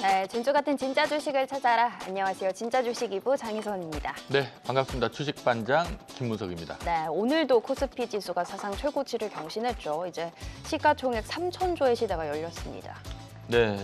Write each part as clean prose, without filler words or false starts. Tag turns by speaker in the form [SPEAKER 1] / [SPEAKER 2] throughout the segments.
[SPEAKER 1] 네, 진주 같은 진짜 주식을 찾아라. 안녕하세요. 진짜 주식 2부 장희선입니다.
[SPEAKER 2] 네, 반갑습니다. 주식반장 김문석입니다.
[SPEAKER 1] 네, 오늘도 코스피 지수가 사상 최고치를 경신했죠. 이제 시가총액 3,000조의 시대가 열렸습니다.
[SPEAKER 2] 네,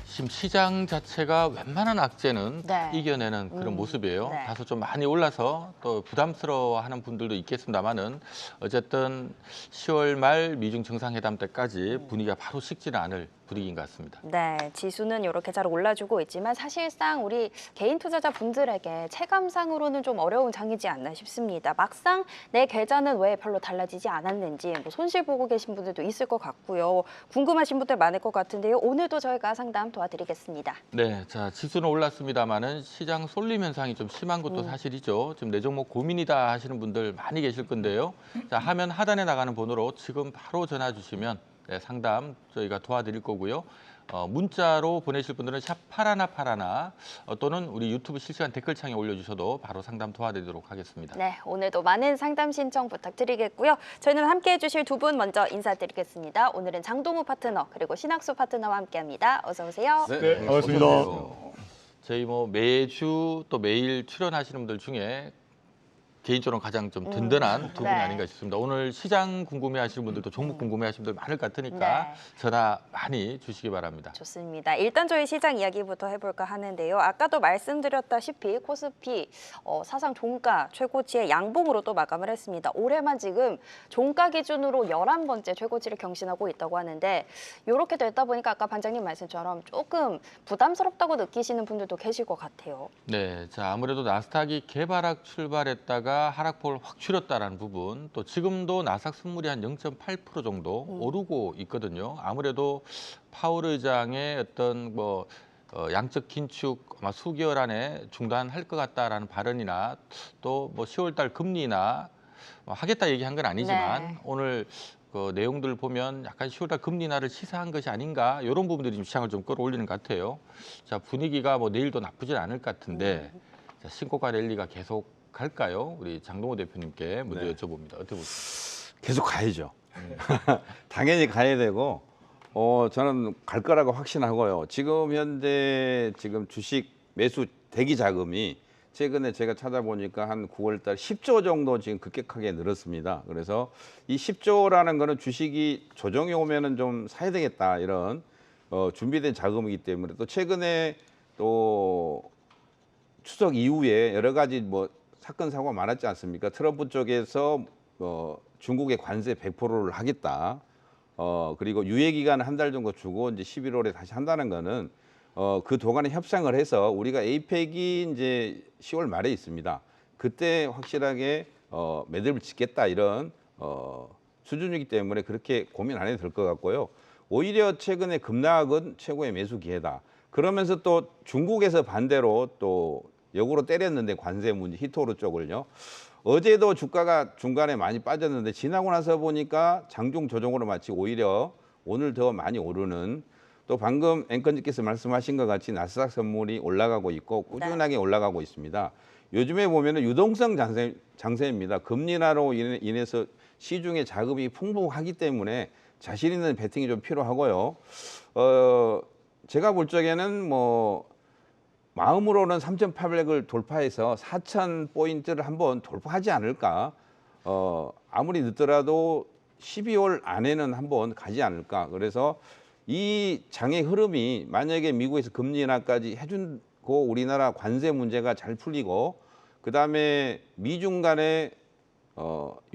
[SPEAKER 2] 지금 시장 자체가 웬만한 악재는 다
[SPEAKER 1] 네.
[SPEAKER 2] 이겨내는 그런 모습이에요.
[SPEAKER 1] 네.
[SPEAKER 2] 다소 좀 많이 올라서 또 부담스러워하는 분들도 있겠습니다만은 어쨌든 10월 말 미중 정상회담 때까지 분위기가 바로 식지는 않을 분위기인 것 같습니다.
[SPEAKER 1] 네, 지수는 이렇게 잘 올라주고 있지만 사실상 우리 개인 투자자분들에게 체감상으로는 좀 어려운 장이지 않나 싶습니다. 막상 내 계좌는 왜 별로 달라지지 않았는지 손실 보고 계신 분들도 있을 것 같고요. 궁금하신 분들 많을 것 같은데요. 오늘도 저희가 상담 도와드리겠습니다.
[SPEAKER 2] 네, 자 지수는 올랐습니다만은 시장 쏠림 현상이 좀 심한 것도 사실이죠. 지금 내 종목 고민이다 하시는 분들 많이 계실 건데요. 자 화면 하단에 나가는 번호로 지금 바로 전화 주시면 네, 상담 저희가 도와드릴 거고요. 문자로 보내실 분들은 샵 8181 또는 우리 유튜브 실시간 댓글창에 올려주셔도 바로 상담 도와드리도록 하겠습니다.
[SPEAKER 1] 네, 오늘도 많은 상담 신청 부탁드리겠고요. 저희는 함께해 주실 두 분 먼저 인사드리겠습니다. 오늘은 장동우 파트너 그리고 신학수 파트너와 함께합니다. 어서 오세요.
[SPEAKER 3] 네, 반갑습니다.
[SPEAKER 2] 저희 매주 또 매일 출연하시는 분들 중에 개인적으로 가장 좀 든든한 두 분이
[SPEAKER 1] 네.
[SPEAKER 2] 아닌가 싶습니다. 오늘 시장 궁금해하시는 분들도 종목 궁금해하시는 분들 많을 것 같으니까
[SPEAKER 1] 네.
[SPEAKER 2] 전화 많이 주시기 바랍니다.
[SPEAKER 1] 좋습니다. 일단 저희 시장 이야기부터 해볼까 하는데요. 아까도 말씀드렸다시피 코스피 사상 종가 최고치의 양봉으로 또 마감을 했습니다. 올해만 지금 종가 기준으로 11번째 최고치를 경신하고 있다고 하는데 이렇게 됐다 보니까 아까 반장님 말씀처럼 조금 부담스럽다고 느끼시는 분들도 계실 것 같아요.
[SPEAKER 2] 네, 자 아무래도 나스닥이 개발락 출발했다가 하락폭을 확 줄였다라는 부분, 또 지금도 나스닥 선물이 한 0.8% 정도 오르고 있거든요. 아무래도 파월 의장의 어떤 양적 긴축 아마 수개월 안에 중단할 것 같다라는 발언이나 또 10월달 금리나 하겠다 얘기한 건 아니지만
[SPEAKER 1] 네.
[SPEAKER 2] 오늘 그 내용들 보면 약간 10월달 금리 인하를 시사한 것이 아닌가 이런 부분들이 좀 시장을 좀 끌어올리는 것 같아요. 자 분위기가 내일도 나쁘진 않을 것 같은데 자, 신고가 랠리가 계속 갈까요? 우리 장동호 대표님께 먼저
[SPEAKER 3] 네.
[SPEAKER 2] 여쭤봅니다. 어떻게 보세요?
[SPEAKER 3] 계속 가야죠. 당연히 가야 되고, 저는 갈 거라고 확신하고요. 지금 현재 주식 매수 대기 자금이 최근에 제가 찾아보니까 한 9월달 10조 정도 지금 급격하게 늘었습니다. 그래서 이 10조라는 거는 주식이 조정이 오면은 좀 사야 되겠다 이런 준비된 자금이기 때문에 또 최근에 또 추석 이후에 여러 가지 사건 사고가 많았지 않습니까? 트럼프 쪽에서 중국에 관세 100%를 하겠다. 그리고 유예 기간 한 달 정도 주고 이제 11월에 다시 한다는 거는 그 동안에 협상을 해서 우리가 에이펙이 이제 10월 말에 있습니다. 그때 확실하게 매듭을 짓겠다 이런 수준이기 때문에 그렇게 고민 안 해도 될 것 같고요. 오히려 최근에 급락은 최고의 매수 기회다. 그러면서 또 중국에서 반대로 또 역으로 때렸는데 관세 문제 히토르 쪽을요. 어제도 주가가 중간에 많이 빠졌는데 지나고 나서 보니까 장중 조정으로 마치 오히려 오늘 더 많이 오르는 또 방금 앵커님께서 말씀하신 것 같이 나스닥 선물이 올라가고 있고 꾸준하게 올라가고 있습니다. 요즘에 보면은 유동성 장세입니다. 금리 인하로 인해서 시중에 자금이 풍부하기 때문에 자신 있는 베팅이 좀 필요하고요. 제가 볼 적에는 마음으로는 3,800을 돌파해서 4,000포인트를 한번 돌파하지 않을까. 아무리 늦더라도 12월 안에는 한번 가지 않을까. 그래서 이 장의 흐름이 만약에 미국에서 금리 인하까지 해준고 우리나라 관세 문제가 잘 풀리고 그다음에 미중 간에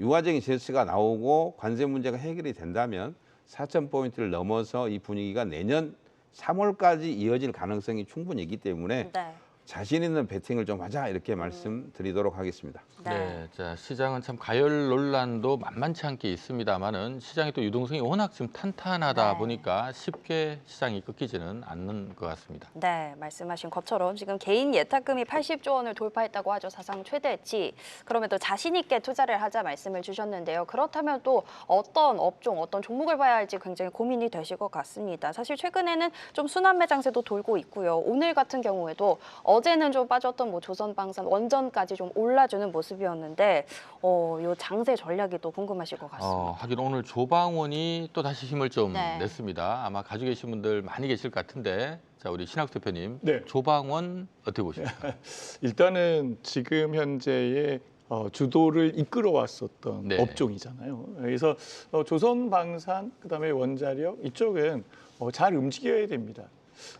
[SPEAKER 3] 유화적인 제스처가 나오고 관세 문제가 해결이 된다면 4,000포인트를 넘어서 이 분위기가 내년 3월까지 이어질 가능성이 충분히 있기 때문에
[SPEAKER 1] 네.
[SPEAKER 3] 자신 있는 베팅을 좀 하자 이렇게 말씀드리도록 하겠습니다.
[SPEAKER 2] 네, 자 시장은 참 가열 논란도 만만치 않게 있습니다만은 시장의 또 유동성이 워낙 지금 탄탄하다
[SPEAKER 1] 네.
[SPEAKER 2] 보니까 쉽게 시장이 꺾이지는 않는 것 같습니다.
[SPEAKER 1] 네, 말씀하신 것처럼 지금 개인 예탁금이 80조 원을 돌파했다고 하죠. 사상 최대치. 그러면 또 자신 있게 투자를 하자 말씀을 주셨는데요. 그렇다면 또 어떤 업종, 어떤 종목을 봐야 할지 굉장히 고민이 되실 것 같습니다. 사실 최근에는 좀 순환매 장세도 돌고 있고요. 오늘 같은 경우에도 어제는 좀 빠졌던 뭐 조선방산 원전까지 좀 올라주는 모습이었는데 요 장세 전략이 또 궁금하실 것 같습니다.
[SPEAKER 2] 하긴 오늘 조방원이 또 다시 힘을 좀
[SPEAKER 1] 네.
[SPEAKER 2] 냈습니다. 아마 가지고 계신 분들 많이 계실 것 같은데, 자 우리 신학수 대표님,
[SPEAKER 4] 네.
[SPEAKER 2] 조방원 어떻게 보십니까?
[SPEAKER 4] 일단은 지금 현재의 주도를 이끌어왔었던
[SPEAKER 2] 네.
[SPEAKER 4] 업종이잖아요. 그래서 조선방산, 그다음에 원자력 이쪽은 잘 움직여야 됩니다.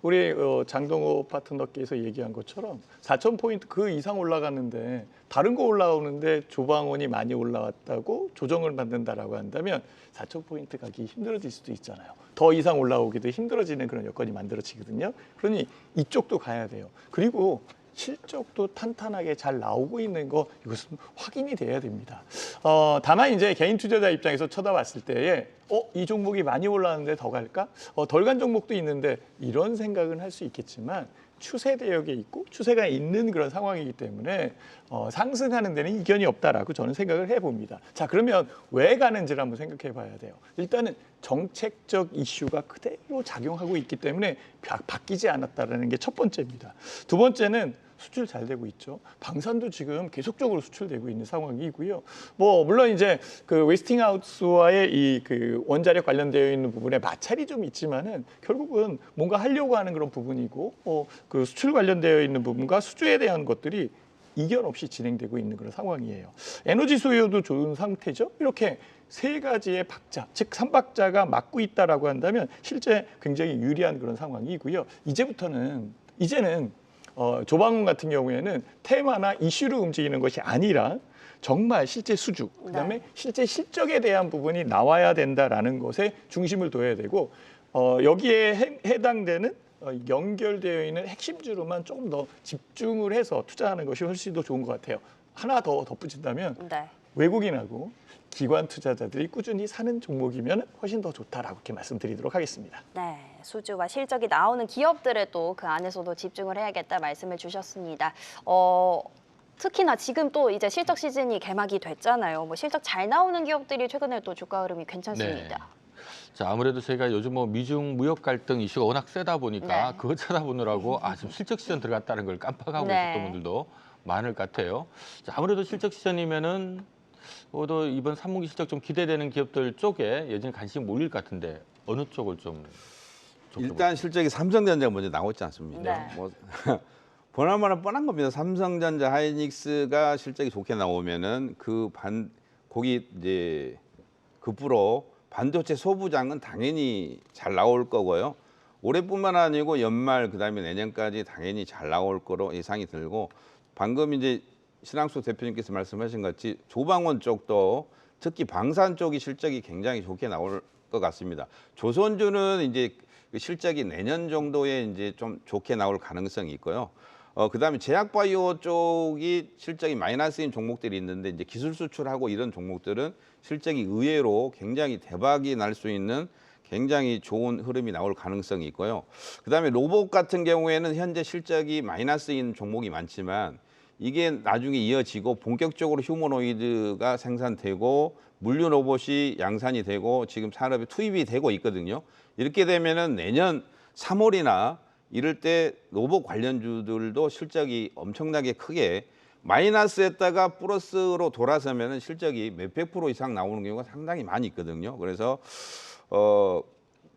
[SPEAKER 4] 우리 장동호 파트너께서 얘기한 것처럼 4,000포인트 그 이상 올라갔는데 다른 거 올라오는데 조방원이 많이 올라왔다고 조정을 받는다라고 한다면 4,000포인트 가기 힘들어질 수도 있잖아요. 더 이상 올라오기도 힘들어지는 그런 여건이 만들어지거든요. 그러니 이쪽도 가야 돼요. 그리고 실적도 탄탄하게 잘 나오고 있는 거 이것은 확인이 돼야 됩니다. 다만 이제 개인 투자자 입장에서 쳐다봤을 때에 이 종목이 많이 올라왔는데 더 갈까? 덜 간 종목도 있는데 이런 생각은 할 수 있겠지만 추세 대역에 있고 추세가 있는 그런 상황이기 때문에 상승하는 데는 이견이 없다라고 저는 생각을 해봅니다. 자, 그러면 왜 가는지를 한번 생각해 봐야 돼요. 일단은 정책적 이슈가 그대로 작용하고 있기 때문에 바뀌지 않았다라는 게 첫 번째입니다. 두 번째는 수출 잘 되고 있죠. 방산도 지금 계속적으로 수출되고 있는 상황이고요. 뭐 물론 이제 그 웨스팅하우스와의 이 그 원자력 관련되어 있는 부분에 마찰이 좀 있지만은 결국은 뭔가 하려고 하는 그런 부분이고 그 수출 관련되어 있는 부분과 수주에 대한 것들이 이견 없이 진행되고 있는 그런 상황이에요. 에너지 수요도 좋은 상태죠. 이렇게 세 가지의 박자, 즉 3박자가 맞고 있다라고 한다면 실제 굉장히 유리한 그런 상황이고요. 이제는 조방원 같은 경우에는 테마나 이슈로 움직이는 것이 아니라 정말 실제 수주, 그다음에 실제 실적에 대한 부분이 나와야 된다라는 것에 중심을 둬야 되고 여기에 해당되는 연결되어 있는 핵심주로만 조금 더 집중을 해서 투자하는 것이 훨씬 더 좋은 것 같아요. 하나 더 덧붙인다면
[SPEAKER 1] 네.
[SPEAKER 4] 외국인하고 기관 투자자들이 꾸준히 사는 종목이면 훨씬 더 좋다라고 이렇게 말씀드리도록 하겠습니다.
[SPEAKER 1] 네, 수주와 실적이 나오는 기업들에 또 그 안에서도 집중을 해야겠다 말씀을 주셨습니다. 특히나 지금 또 이제 실적 시즌이 개막이 됐잖아요. 뭐 실적 잘 나오는 기업들이 최근에 또 주가 흐름이 괜찮습니다.
[SPEAKER 2] 네. 자, 아무래도 저희가 요즘 뭐 미중 무역 갈등 이슈가 워낙 세다 보니까
[SPEAKER 1] 네.
[SPEAKER 2] 그거 찾아보느라고 지금 실적 시즌 들어갔다는 걸 깜빡하고
[SPEAKER 1] 네.
[SPEAKER 2] 있었던 분들도 많을 것 같아요. 자, 아무래도 실적 시즌이면은 또 이번 3분기 실적 좀 기대되는 기업들 쪽에 여전히 관심이 몰릴 것 같은데 어느 쪽을 좀
[SPEAKER 3] 일단 실적이 삼성전자가 먼저 나오지 않습니까?
[SPEAKER 1] 네.
[SPEAKER 3] 뭐 보나마나 뻔한 겁니다. 삼성전자, 하이닉스가 실적이 좋게 나오면은 거기 이제 급부로 반도체 소부장은 당연히 잘 나올 거고요. 올해뿐만 아니고 연말 그다음에 내년까지 당연히 잘 나올 거로 예상이 들고, 방금 이제 신항수 대표님께서 말씀하신 것 같이 조방원 쪽도 특히 방산 쪽이 실적이 굉장히 좋게 나올 것 같습니다. 조선주는 이제 실적이 내년 정도에 이제 좀 좋게 나올 가능성이 있고요. 그다음에 제약바이오 쪽이 실적이 마이너스인 종목들이 있는데 이제 기술 수출하고 이런 종목들은 실적이 의외로 굉장히 대박이 날 수 있는 굉장히 좋은 흐름이 나올 가능성이 있고요. 그다음에 로봇 같은 경우에는 현재 실적이 마이너스인 종목이 많지만 이게 나중에 이어지고 본격적으로 휴머노이드가 생산되고 물류 로봇이 양산이 되고 지금 산업에 투입이 되고 있거든요. 이렇게 되면은 내년 3월이나 이럴 때 로봇 관련주들도 실적이 엄청나게 크게 마이너스했다가 플러스로 돌아서면은 실적이 몇백 프로 이상 나오는 경우가 상당히 많이 있거든요. 그래서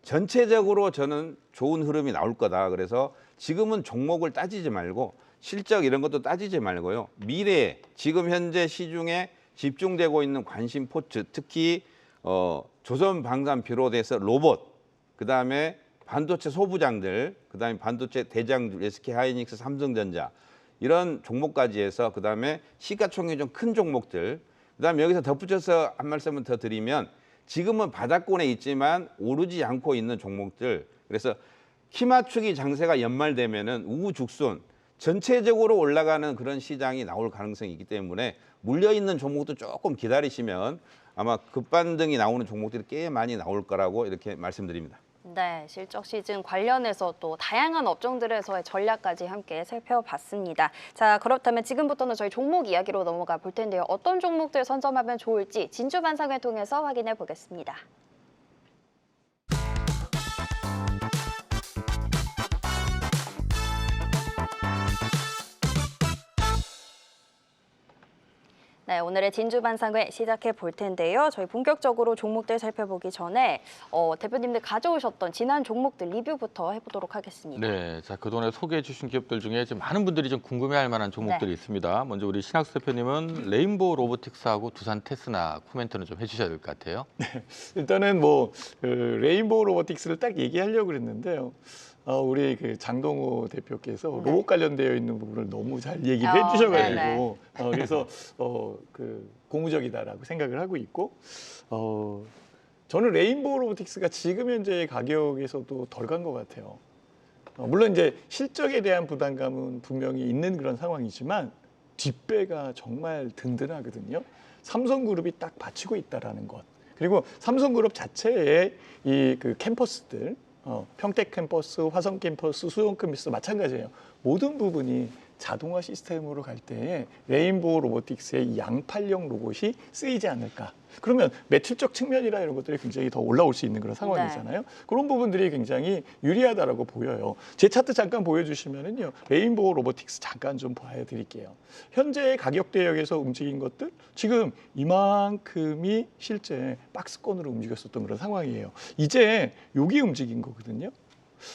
[SPEAKER 3] 전체적으로 저는 좋은 흐름이 나올 거다. 그래서 지금은 종목을 따지지 말고 실적 이런 것도 따지지 말고요. 미래에 지금 현재 시중에 집중되고 있는 관심 포트, 특히 조선방산 비롯해서 로봇, 그다음에 반도체 소부장들, 그다음에 반도체 대장들, SK하이닉스, 삼성전자 이런 종목까지 해서 그다음에 시가총액이 좀 큰 종목들, 그다음에 여기서 덧붙여서 한 말씀을 더 드리면 지금은 바닥권에 있지만 오르지 않고 있는 종목들, 그래서 키 맞추기 장세가 연말되면은 우후죽순 전체적으로 올라가는 그런 시장이 나올 가능성이 있기 때문에 물려 있는 종목도 조금 기다리시면 아마 급반등이 나오는 종목들이 꽤 많이 나올 거라고 이렇게 말씀드립니다.
[SPEAKER 1] 네, 실적 시즌 관련해서 또 다양한 업종들에서의 전략까지 함께 살펴봤습니다. 자, 그렇다면 지금부터는 저희 종목 이야기로 넘어가 볼 텐데요. 어떤 종목들 선점하면 좋을지 진주반상회 통해서 확인해 보겠습니다. 네, 오늘의 진주반상회 시작해 볼 텐데요. 저희 본격적으로 종목들 살펴보기 전에 대표님들 가져오셨던 지난 종목들 리뷰부터 해보도록 하겠습니다.
[SPEAKER 2] 네, 자 그동안에 소개해 주신 기업들 중에 좀 많은 분들이 좀 궁금해할 만한 종목들이 있습니다. 먼저 우리 신학수 대표님은 레인보우 로보틱스하고 두산 테스나 코멘트는 좀 해주셔야 될 것 같아요.
[SPEAKER 4] 일단은 레인보우 로보틱스를 딱 얘기하려고 그랬는데요. 우리 그 장동호 대표께서 로봇 관련되어 있는 부분을 너무 잘 얘기를 해주셔가지고 그래서 그 고무적이다라고 생각을 하고 있고 저는 레인보우 로보틱스가 지금 현재의 가격에서도 덜 간 것 같아요. 물론 이제 실적에 대한 부담감은 분명히 있는 그런 상황이지만 뒷배가 정말 든든하거든요. 삼성그룹이 딱 받치고 있다라는 것. 그리고 삼성그룹 자체의 이 그 캠퍼스들, 평택 캠퍼스, 화성 캠퍼스, 수원 캠퍼스 마찬가지예요. 모든 부분이 자동화 시스템으로 갈 때에 레인보우 로보틱스의 이 양팔형 로봇이 쓰이지 않을까. 그러면 매출적 측면이나 이런 것들이 굉장히 더 올라올 수 있는 그런 상황이잖아요. 그런 부분들이 굉장히 유리하다라고 보여요. 제 차트 잠깐 보여주시면은요, 레인보우 로보틱스 잠깐 좀 보여드릴게요. 현재의 가격 대역에서 움직인 것들 지금 이만큼이 실제 박스권으로 움직였었던 그런 상황이에요. 이제 여기 움직인 거거든요.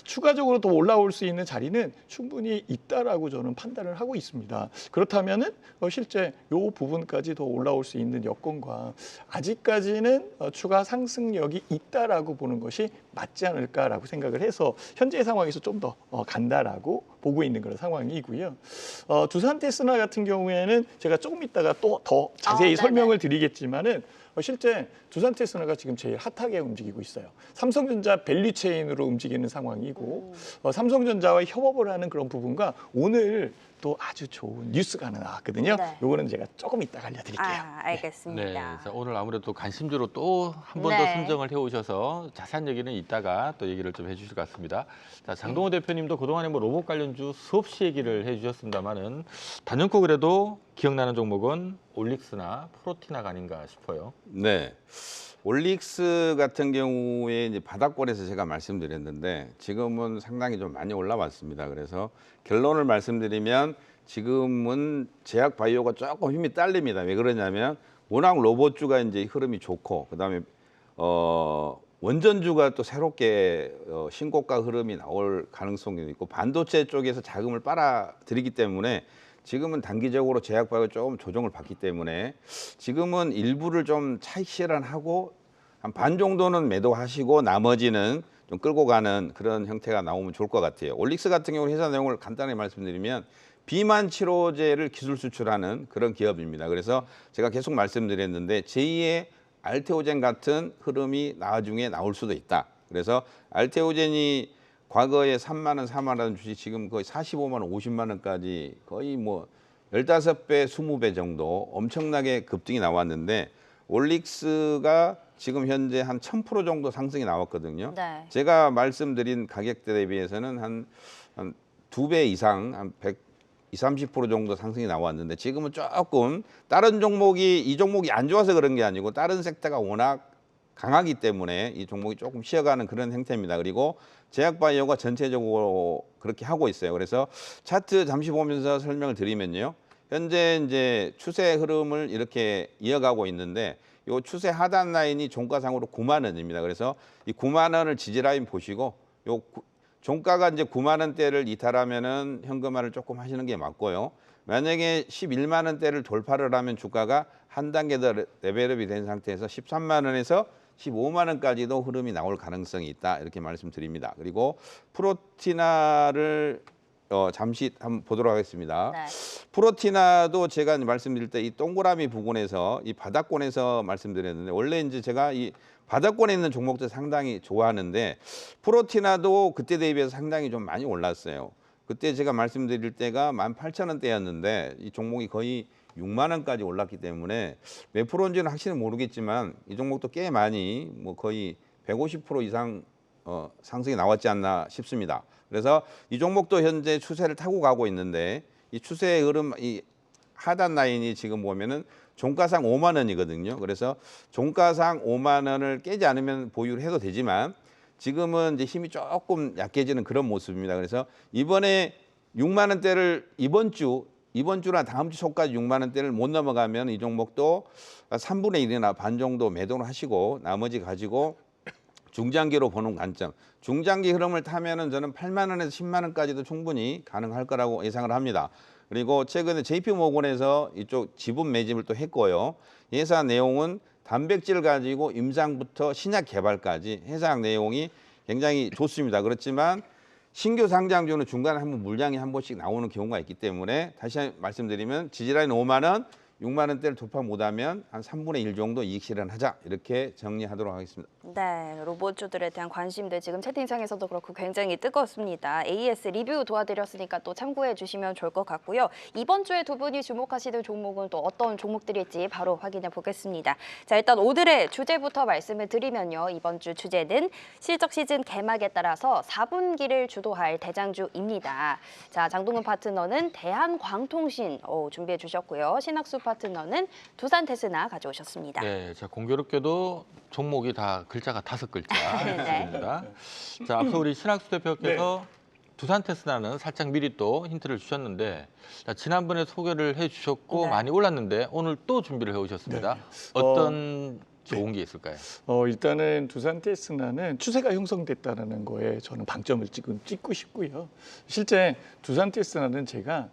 [SPEAKER 4] 추가적으로 더 올라올 수 있는 자리는 충분히 있다라고 저는 판단을 하고 있습니다. 그렇다면은 실제 이 부분까지 더 올라올 수 있는 여건과 아직까지는 추가 상승력이 있다라고 보는 것이 맞지 않을까라고 생각을 해서 현재 상황에서 좀 더 간다라고 보고 있는 그런 상황이고요. 두산 테스나 같은 경우에는 제가 조금 있다가 또 더 자세히 설명을 드리겠지만은 실제 두산 테스나가 지금 제일 핫하게 움직이고 있어요. 삼성전자 밸류체인으로 움직이는 상황이고 삼성전자와 협업을 하는 그런 부분과 오늘 또 아주 좋은 뉴스가 하나 나왔거든요. 요거는 제가 조금 이따가 알려드릴게요.
[SPEAKER 1] 알겠습니다.
[SPEAKER 2] 네, 자, 오늘 아무래도 관심주로 또 한 번 더 선정을 해오셔서 자세한 얘기는 이따가 또 얘기를 좀 해주실 것 같습니다. 자, 장동호 대표님도 그동안에 뭐 로봇 관련주 수없이 얘기를 해주셨습니다만은 단연코 그래도 기억나는 종목은 올릭스나 프로티나가 아닌가 싶어요.
[SPEAKER 3] 네. 올릭스 같은 경우에 이제 바닥권에서 제가 말씀드렸는데 지금은 상당히 좀 많이 올라왔습니다. 그래서 결론을 말씀드리면 지금은 제약 바이오가 조금 힘이 딸립니다. 왜 그러냐면 워낙 로봇주가 이제 흐름이 좋고 그다음에 원전주가 또 새롭게 신고가 흐름이 나올 가능성이 있고 반도체 쪽에서 자금을 빨아들이기 때문에 지금은 단기적으로 제약 바이오가 조금 조정을 받기 때문에 지금은 일부를 좀 차익 실현하고 한 반 정도는 매도하시고 나머지는 좀 끌고 가는 그런 형태가 나오면 좋을 것 같아요. 올릭스 같은 경우는 회사 내용을 간단히 말씀드리면 비만 치료제를 기술 수출하는 그런 기업입니다. 그래서 제가 계속 말씀드렸는데 제2의 알테오젠 같은 흐름이 나중에 나올 수도 있다. 그래서 알테오젠이 과거에 3만 원, 4만 원 주식 지금 거의 45만 원, 50만 원까지 거의 뭐 15배, 20배 정도 엄청나게 급등이 나왔는데 올릭스가 지금 현재 한 1000% 정도 상승이 나왔거든요. 제가 말씀드린 가격대 대비해서는 한 2배 이상, 한 120, 30% 정도 상승이 나왔는데 지금은 조금 다른 종목이 이 종목이 안 좋아서 그런 게 아니고 다른 섹터가 워낙 강하기 때문에 이 종목이 조금 쉬어가는 그런 형태입니다. 그리고 제약바이오가 전체적으로 그렇게 하고 있어요. 그래서 차트 잠시 보면서 설명을 드리면요. 현재 이제 추세 흐름을 이렇게 이어가고 있는데 이 추세 하단 라인이 종가상으로 9만 원입니다. 그래서 이 9만 원을 지지라인 보시고 요 종가가 이제 9만 원대를 이탈하면은 현금화를 조금 하시는 게 맞고요. 만약에 11만 원대를 돌파를 하면 주가가 한 단계 더 레벨업이 된 상태에서 13만 원에서 15만 원까지도 흐름이 나올 가능성이 있다. 이렇게 말씀드립니다. 그리고 프로티나를 잠시 한번 보도록 하겠습니다. 프로티나도 제가 말씀드릴 때 이 동그라미 부분에서 이 바닥권에서 말씀드렸는데 원래 이제 제가 이 바닥권에 있는 종목들 상당히 좋아하는데 프로티나도 그때 대비해서 상당히 좀 많이 올랐어요. 그때 제가 말씀드릴 때가 18,000원대였는데 이 종목이 거의 6만 원까지 올랐기 때문에 몇 프로인지는 확실히 모르겠지만 이 종목도 꽤 많이 뭐 거의 150% 이상 상승이 나왔지 않나 싶습니다. 그래서 이 종목도 현재 추세를 타고 가고 있는데 이 추세의 흐름, 이 하단 라인이 지금 보면은 종가상 5만 원이거든요. 그래서 종가상 5만 원을 깨지 않으면 보유를 해도 되지만 지금은 이제 힘이 조금 약해지는 그런 모습입니다. 그래서 이번에 6만 원대를 이번 주 이번 주나 다음 주 초까지 6만 원대를 못 넘어가면 이 종목도 3분의 1이나 반 정도 매도를 하시고 나머지 가지고 중장기로 보는 관점. 중장기 흐름을 타면은 저는 8만 원에서 10만 원까지도 충분히 가능할 거라고 예상을 합니다. 그리고 최근에 JP모건에서 이쪽 지분 매집을 또 했고요. 회사 내용은 단백질 가지고 임상부터 신약 개발까지 회사 내용이 굉장히 좋습니다. 그렇지만 신규 상장주는 중간에 한번 물량이 한 번씩 나오는 경우가 있기 때문에 다시 말씀드리면 지지라인 5만 원, 6만 원대를 돌파 못하면 한 3분의 1 정도 이익 실현하자 이렇게 정리하도록 하겠습니다.
[SPEAKER 1] 네, 로봇주들에 대한 관심들 지금 채팅창에서도 그렇고 굉장히 뜨겁습니다. AS 리뷰 도와드렸으니까 또 참고해 주시면 좋을 것 같고요. 이번 주에 두 분이 주목하시는 종목은 또 어떤 종목들일지 바로 확인해 보겠습니다. 자, 일단 오늘의 주제부터 말씀을 드리면요. 이번 주 주제는 실적 시즌 개막에 따라서 4분기를 주도할 대장주입니다. 자, 장동근 파트너는 대한광통신 준비해 주셨고요. 신학수 파트너는 두산테스나 가져오셨습니다.
[SPEAKER 2] 네, 자 공교롭게도 종목이 다 글자가 5글자입니다. 자, 앞서 우리 신학수 대표께서 두산 테스나는 살짝 미리 또 힌트를 주셨는데 자, 지난번에 소개를 해주셨고
[SPEAKER 1] 네.
[SPEAKER 2] 많이 올랐는데 오늘 또 준비를 해오셨습니다.
[SPEAKER 4] 네.
[SPEAKER 2] 어떤 좋은 게 있을까요?
[SPEAKER 4] 일단은 두산테스나는 추세가 형성됐다는 거에 저는 방점을 찍고 싶고요. 실제 두산테스나는 제가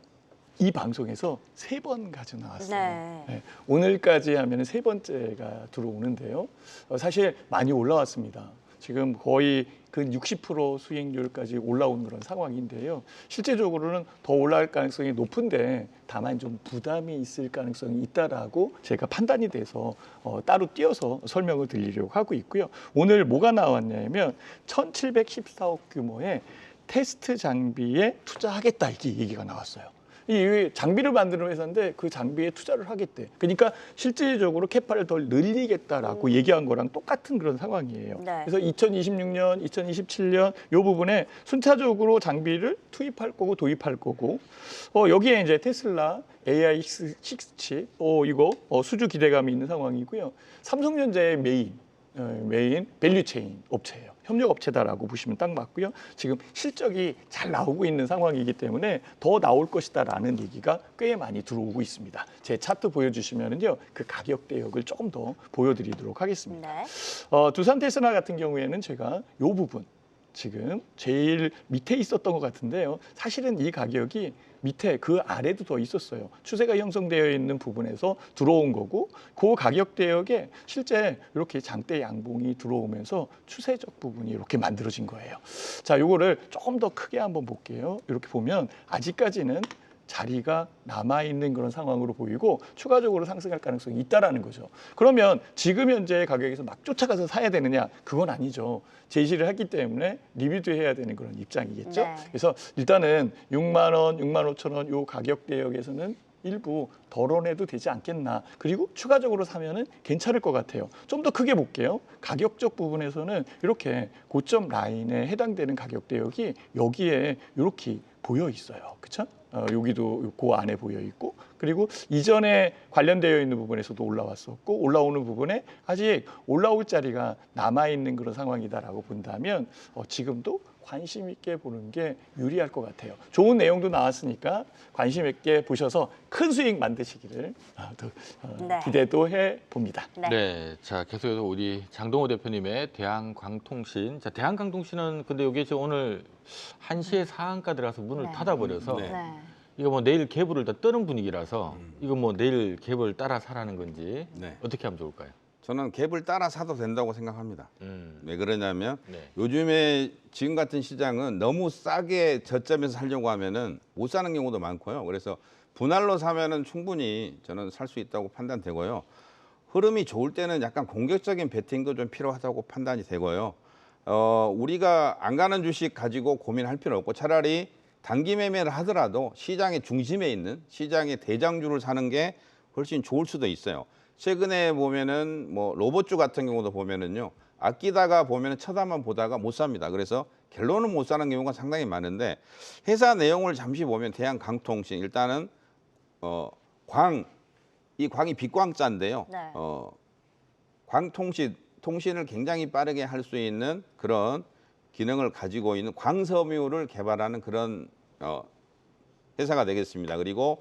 [SPEAKER 4] 이 방송에서 3번 가지고 나왔어요.
[SPEAKER 1] 네.
[SPEAKER 4] 네, 오늘까지 하면 3번째가 들어오는데요. 사실 많이 올라왔습니다. 지금 거의 근 60% 수익률까지 올라온 그런 상황인데요. 실제적으로는 더 올라갈 가능성이 높은데 다만 좀 부담이 있을 가능성이 있다라고 제가 판단이 돼서 따로 띄어서 설명을 드리려고 하고 있고요. 오늘 뭐가 나왔냐면 1,714억 규모의 테스트 장비에 투자하겠다 이게 얘기가 나왔어요. 이 장비를 만드는 회사인데 그 장비에 투자를 하겠대. 그러니까 실질적으로 캐파를 더 늘리겠다라고 얘기한 거랑 똑같은 그런 상황이에요.
[SPEAKER 1] 네.
[SPEAKER 4] 그래서 2026년, 2027년 이 부분에 순차적으로 장비를 투입할 거고 도입할 거고 여기에 이제 테슬라 AI6칩 이거 수주 기대감이 있는 상황이고요. 삼성전자의 메인 밸류체인 업체예요. 협력 업체다라고 보시면 딱 맞고요. 지금 실적이 잘 나오고 있는 상황이기 때문에 더 나올 것이다라는 얘기가 꽤 많이 들어오고 있습니다. 제 차트 보여주시면은요, 그 가격 대역을 조금 더 보여드리도록 하겠습니다.
[SPEAKER 1] 네.
[SPEAKER 4] 두산 테스나 같은 경우에는 제가 이 부분 지금 제일 밑에 있었던 것 같은데요. 사실은 이 가격이 밑에 그 아래도 더 있었어요. 추세가 형성되어 있는 부분에서 들어온 거고 그 가격 대역에 실제 이렇게 장대 양봉이 들어오면서 추세적 부분이 이렇게 만들어진 거예요. 자, 요거를 조금 더 크게 한번 볼게요. 이렇게 보면 아직까지는 자리가 남아있는 그런 상황으로 보이고 추가적으로 상승할 가능성이 있다라는 거죠. 그러면 지금 현재 가격에서 막 쫓아가서 사야 되느냐? 그건 아니죠. 제시를 했기 때문에 리뷰도 해야 되는 그런 입장이겠죠.
[SPEAKER 1] 네.
[SPEAKER 4] 그래서 일단은 6만 원, 6만 5천 원 요 가격 대역에서는 일부 덜어내도 되지 않겠나. 그리고 추가적으로 사면은 괜찮을 것 같아요. 좀 더 크게 볼게요. 가격적 부분에서는 이렇게 고점 라인에 해당되는 가격 대역이 여기에 이렇게 보여 있어요. 그렇죠? 여기도 그 안에 보여 있고 그리고 이전에 관련되어 있는 부분에서도 올라왔었고 올라오는 부분에 아직 올라올 자리가 남아있는 그런 상황이다라고 본다면 지금도 관심 있게 보는 게 유리할 것 같아요. 좋은 내용도 나왔으니까 관심 있게 보셔서 큰 수익 만드시기를
[SPEAKER 1] 네.
[SPEAKER 4] 기대도 해봅니다.
[SPEAKER 1] 네.
[SPEAKER 2] 네, 자 계속해서 우리 장동호 대표님의 대한광통신. 자, 대한광통신은 근데 여기 지금 오늘 1시에 상한가 들어가서 문을
[SPEAKER 1] 네.
[SPEAKER 2] 닫아버려서
[SPEAKER 3] 네.
[SPEAKER 1] 네.
[SPEAKER 2] 이거 뭐 내일 갭을 다 뜨는 분위기라서 이거 뭐 내일 갭을 따라 사라는 건지
[SPEAKER 3] 네.
[SPEAKER 2] 어떻게 하면 좋을까요?
[SPEAKER 3] 저는 갭을 따라 사도 된다고 생각합니다. 왜 그러냐면
[SPEAKER 2] 네.
[SPEAKER 3] 요즘에 지금 같은 시장은 너무 싸게 저점에서 살려고 하면은 못 사는 경우도 많고요. 그래서 분할로 사면은 충분히 저는 살 수 있다고 판단되고요. 흐름이 좋을 때는 약간 공격적인 베팅도 좀 필요하다고 판단이 되고요. 우리가 안 가는 주식 가지고 고민할 필요 없고 차라리 단기 매매를 하더라도 시장의 중심에 있는 시장의 대장주를 사는 게 훨씬 좋을 수도 있어요. 최근에 보면은 뭐 로봇주 같은 경우도 보면은요. 아끼다가 보면은 쳐다만 보다가 못 삽니다. 그래서 결론은 못 사는 경우가 상당히 많은데 회사 내용을 잠시 보면 대한광통신 일단은 이 광이 빛광자인데요.
[SPEAKER 1] 네.
[SPEAKER 3] 통신을 굉장히 빠르게 할 수 있는 그런 기능을 가지고 있는 광섬유를 개발하는 그런 회사가 되겠습니다. 그리고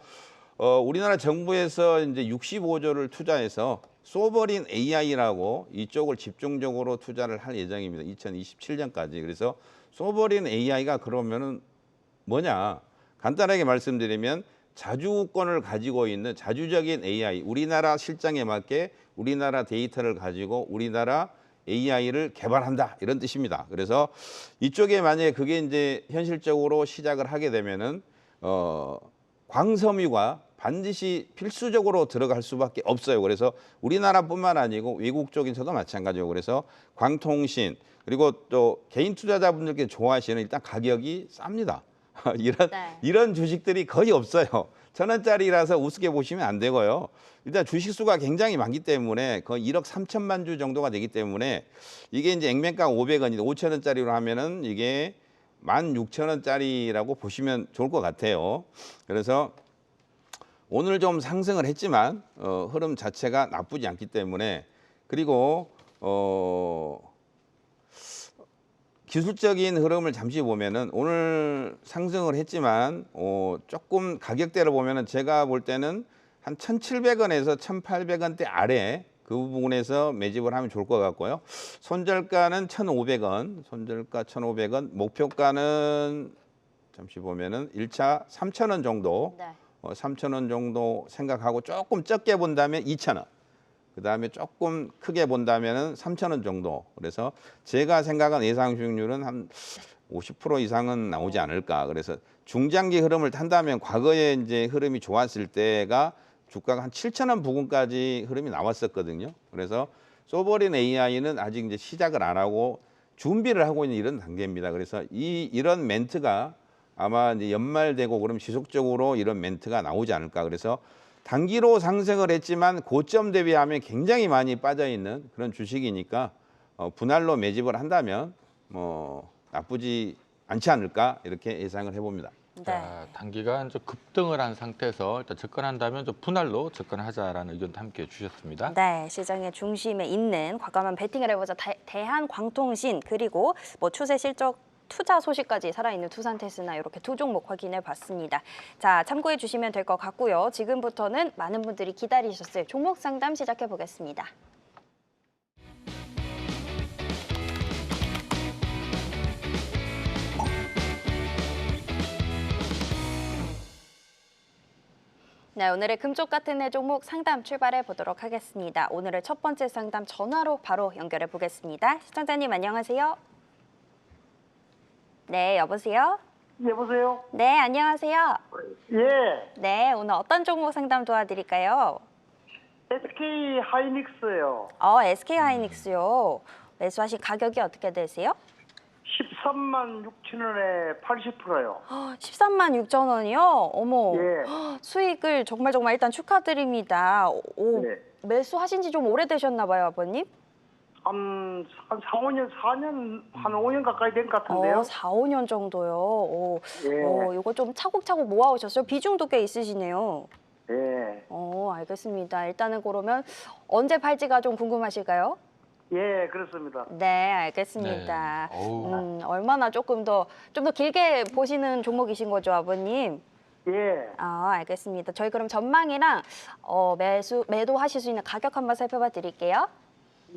[SPEAKER 3] 우리나라 정부에서 이제 65조를 투자해서 소버린 AI라고 이쪽을 집중적으로 투자를 할 예정입니다. 2027년까지. 그래서 소버린 AI가 그러면은 뭐냐? 간단하게 말씀드리면 자주권을 가지고 있는 자주적인 AI, 우리나라 실정에 맞게 우리나라 데이터를 가지고 우리나라 AI를 개발한다 이런 뜻입니다. 그래서 이쪽에 만약에 그게 이제 현실적으로 시작을 하게 되면은 광섬유가 반드시 필수적으로 들어갈 수밖에 없어요. 그래서 우리나라뿐만 아니고 외국 쪽에서도 마찬가지고 그래서 광통신 그리고 또 개인 투자자분들께 좋아하시는 일단 가격이 쌉니다. 이런 주식들이 거의 없어요. 1,000원짜리라서 우습게 보시면 안 되고요. 일단 주식 수가 굉장히 많기 때문에 거의 1억 3천만 주 정도가 되기 때문에 이게 이제 액면가 500원인데 5,000원짜리로 하면은 이게 16,000원짜리라고 보시면 좋을 것 같아요. 그래서 오늘 좀 상승을 했지만 흐름 자체가 나쁘지 않기 때문에 그리고 기술적인 흐름을 잠시 보면은 오늘 상승을 했지만 조금 가격대를 보면은 제가 볼 때는 한 1,700원에서 1,800원대 아래 그 부분에서 매집을 하면 좋을 것 같고요. 손절가는 1,500원, 손절가 1,500원, 목표가는 잠시 보면은 1차 3,000원 정도,
[SPEAKER 1] 네.
[SPEAKER 3] 3,000원 정도 생각하고 조금 적게 본다면 2,000원. 그다음에 조금 크게 본다면은 3,000원 정도. 그래서 제가 생각한 예상 수익률은 한 50% 이상은 나오지 않을까. 그래서 중장기 흐름을 탄다면 과거에 이제 흐름이 좋았을 때가 주가가 한 7,000원 부근까지 흐름이 나왔었거든요. 그래서 소버린 AI는 아직 이제 시작을 안 하고 준비를 하고 있는 이런 단계입니다. 그래서 이런 멘트가 아마 이제 연말되고 그럼 지속적으로 이런 멘트가 나오지 않을까. 그래서 단기로 상승을 했지만 고점 대비하면 굉장히 많이 빠져 있는 그런 주식이니까 분할로 매집을 한다면 뭐 나쁘지 않지 않을까 이렇게 예상을 해봅니다.
[SPEAKER 1] 네.
[SPEAKER 2] 자, 단기간 좀 급등을 한 상태에서 일단 접근한다면 좀 분할로 접근하자라는 의견도 함께 주셨습니다.
[SPEAKER 1] 네, 시장의 중심에 있는 과감한 베팅을 해보자 대한광통신 그리고 뭐 추세 실적 투자 소식까지 살아있는 두산테스나 이렇게 두 종목 확인해 봤습니다. 자, 참고해 주시면 될 것 같고요. 지금부터는 많은 분들이 기다리셨을 종목 상담 시작해 보겠습니다. 네, 오늘의 금쪽 같은 애 종목 상담 출발해 보도록 하겠습니다. 오늘의 첫 번째 상담 전화로 바로 연결해 보겠습니다. 시청자님 안녕하세요. 네, 여보세요?
[SPEAKER 5] 여보세요?
[SPEAKER 1] 네, 안녕하세요.
[SPEAKER 5] 예,
[SPEAKER 1] 네, 오늘 어떤 종목 상담 도와드릴까요?
[SPEAKER 5] SK 하이닉스요.
[SPEAKER 1] SK 하이닉스요. 매수하신 가격이 어떻게 되세요?
[SPEAKER 5] 13만 6천 원에 80%요.
[SPEAKER 1] 13만 6천 원이요? 어머,
[SPEAKER 5] 예.
[SPEAKER 1] 수익을 정말 일단 축하드립니다. 오,
[SPEAKER 5] 네.
[SPEAKER 1] 매수하신 지 좀 오래되셨나 봐요, 아버님?
[SPEAKER 5] 한 4, 5년, 4년, 한 5년 가까이 된 것 같은데요.
[SPEAKER 1] 4, 5년 정도요. 오,
[SPEAKER 5] 예.
[SPEAKER 1] 이거 좀 차곡차곡 모아오셨어요? 비중도 꽤 있으시네요.
[SPEAKER 5] 예.
[SPEAKER 1] 알겠습니다. 일단은 그러면 언제 팔지가 좀 궁금하실까요?
[SPEAKER 5] 예, 그렇습니다.
[SPEAKER 1] 네, 알겠습니다.
[SPEAKER 2] 네. 어우.
[SPEAKER 1] 얼마나 좀 더 길게 보시는 종목이신 거죠, 아버님?
[SPEAKER 5] 예.
[SPEAKER 1] 알겠습니다. 저희 그럼 전망이랑 매도하실 수 있는 가격 한번 살펴봐 드릴게요.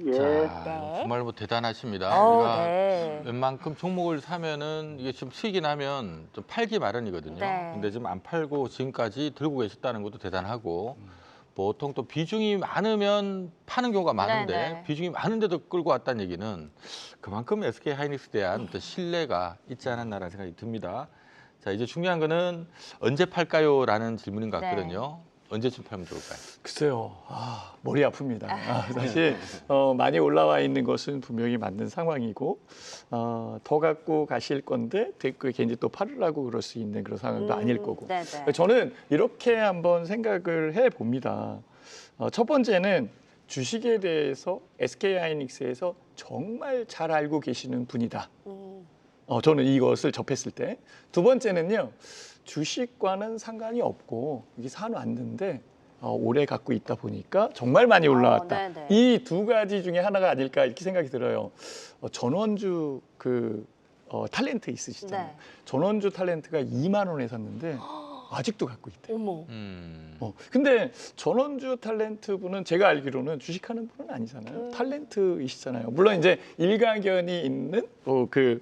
[SPEAKER 5] 예.
[SPEAKER 2] 자,
[SPEAKER 1] 네.
[SPEAKER 2] 정말 뭐 대단하십니다.
[SPEAKER 1] 네.
[SPEAKER 2] 웬만큼 종목을 사면은 이게 지금 수익이 나면 좀 팔기 마련이거든요.
[SPEAKER 1] 네.
[SPEAKER 2] 근데 지금 안 팔고 지금까지 들고 계셨다는 것도 대단하고 보통 또 비중이 많으면 파는 경우가 많은데
[SPEAKER 1] 네.
[SPEAKER 2] 비중이 많은데도 끌고 왔다는 얘기는 그만큼 SK 하이닉스에 대한 어떤 신뢰가 있지 않았나라는 생각이 듭니다. 자, 이제 중요한 거는 언제 팔까요?라는 질문인 것 같거든요. 언제쯤 팔면 좋을까요?
[SPEAKER 4] 글쎄요, 머리 아픕니다. 사실 많이 올라와 있는 것은 분명히 맞는 상황이고 더 갖고 가실 건데 그게 이제 또 팔으라고 그럴 수 있는 그런 상황도 아닐 거고.
[SPEAKER 1] 네네.
[SPEAKER 4] 저는 이렇게 한번 생각을 해봅니다. 첫 번째는 주식에 대해서 SK 하이닉스에서 정말 잘 알고 계시는 분이다. 저는 이것을 접했을 때. 두 번째는요. 주식과는 상관이 없고 여기 사놨는데 오래 갖고 있다 보니까 정말 많이 올라왔다.
[SPEAKER 1] 네네.
[SPEAKER 4] 이 두 가지 중에 하나가 아닐까 이렇게 생각이 들어요. 전원주 탤런트 있으시잖아요.
[SPEAKER 1] 네.
[SPEAKER 4] 전원주 탤런트가 2만 원에 샀는데 아직도 갖고 있대요.
[SPEAKER 1] 어머.
[SPEAKER 4] 근데 전원주 탤런트 분은 제가 알기로는 주식하는 분은 아니잖아요. 탤런트이시잖아요. 물론 이제 일가견이 있는 그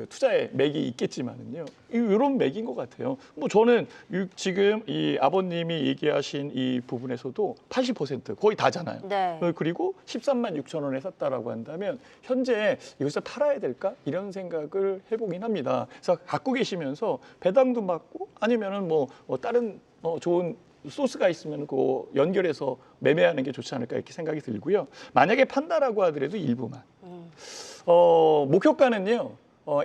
[SPEAKER 4] 투자에 맥이 있겠지만은요. 이런 맥인 것 같아요. 뭐 저는 지금 이 아버님이 얘기하신 이 부분에서도 80% 거의 다잖아요.
[SPEAKER 1] 네.
[SPEAKER 4] 그리고 13만 6천 원에 샀다라고 한다면 현재 여기서 팔아야 될까 이런 생각을 해보긴 합니다. 그래서 갖고 계시면서 배당도 받고 아니면은 뭐 다른 좋은 소스가 있으면 그거 연결해서 매매하는 게 좋지 않을까 이렇게 생각이 들고요. 만약에 판다라고 하더라도 일부만. 목표가는요.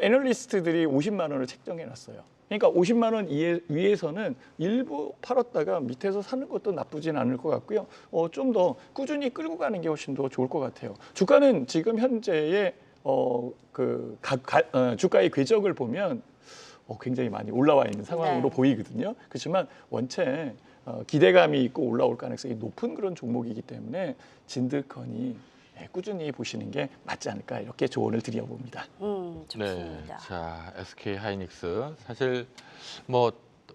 [SPEAKER 4] 애널리스트들이 50만 원을 책정해 놨어요. 그러니까 50만 원 위에서는 일부 팔았다가 밑에서 사는 것도 나쁘진 않을 것 같고요. 좀 더 꾸준히 끌고 가는 게 훨씬 더 좋을 것 같아요. 주가는 지금 현재의 주가의 궤적을 보면 굉장히 많이 올라와 있는 상황으로
[SPEAKER 1] 네.
[SPEAKER 4] 보이거든요. 그렇지만 원체 기대감이 있고 올라올 가능성이 높은 그런 종목이기 때문에 진드커니 꾸준히 보시는 게 맞지 않을까 이렇게 조언을 드려봅니다.
[SPEAKER 1] 좋습니다.
[SPEAKER 2] 자, SK 하이닉스 사실 뭐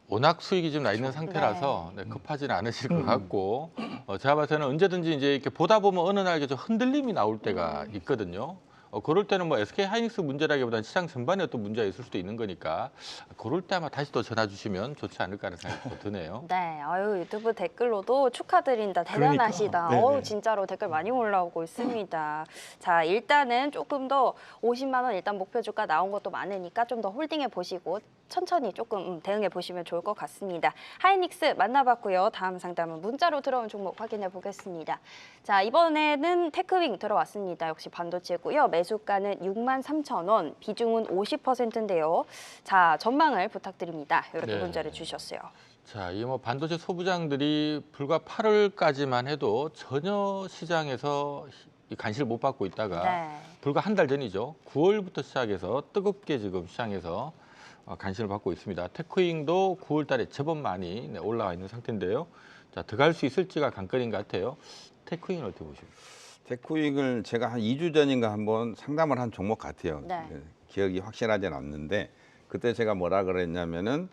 [SPEAKER 2] 워낙 수익이 좀 나 있는 상태라서 급하지는 않으실 것 같고 제가 봤을 때는 언제든지 이제 이렇게 보다 보면 어느 날 좀 흔들림이 나올 때가 있거든요. 그럴 때는 뭐 SK 하이닉스 문제라기보다는 시장 전반에 어떤 문제가 있을 수도 있는 거니까 그럴 때 아마 다시 또 전화 주시면 좋지 않을까 하는 생각이 또 드네요.
[SPEAKER 1] 네, 아유 유튜브 댓글로도 축하드린다, 대단하시다.
[SPEAKER 4] 그러니까. 네네.
[SPEAKER 1] 진짜로 댓글 많이 올라오고 있습니다. 자, 일단은 조금 더 50만 원 일단 목표 주가 나온 것도 많으니까 좀 더 홀딩해 보시고 천천히 조금 대응해 보시면 좋을 것 같습니다. 하이닉스 만나봤고요. 다음 상담은 문자로 들어온 종목 확인해 보겠습니다. 자, 이번에는 테크윙 들어왔습니다. 역시 반도체고요. 매수가는 63,000원, 비중은 50%인데요. 자, 전망을 부탁드립니다. 이렇게
[SPEAKER 2] 네.
[SPEAKER 1] 문자를 주셨어요.
[SPEAKER 2] 자, 이 뭐 반도체 소부장들이 불과 8월까지만 해도 전혀 시장에서 이 관심을 못 받고 있다가
[SPEAKER 1] 네.
[SPEAKER 2] 불과 한 달 전이죠. 9월부터 시작해서 뜨겁게 지금 시장에서 관심을 받고 있습니다. 테크윙도 9월 달에 제법 많이 올라와 있는 상태인데요. 자, 들어갈 수 있을지가 관건인 것 같아요. 테크윙은 어떻게 보십니까?
[SPEAKER 3] 테크윙을 제가 한 2주 전인가 한번 상담을 한 종목 같아요.
[SPEAKER 1] 네.
[SPEAKER 3] 기억이 확실하진 않는데 그때 제가 뭐라 그랬냐면은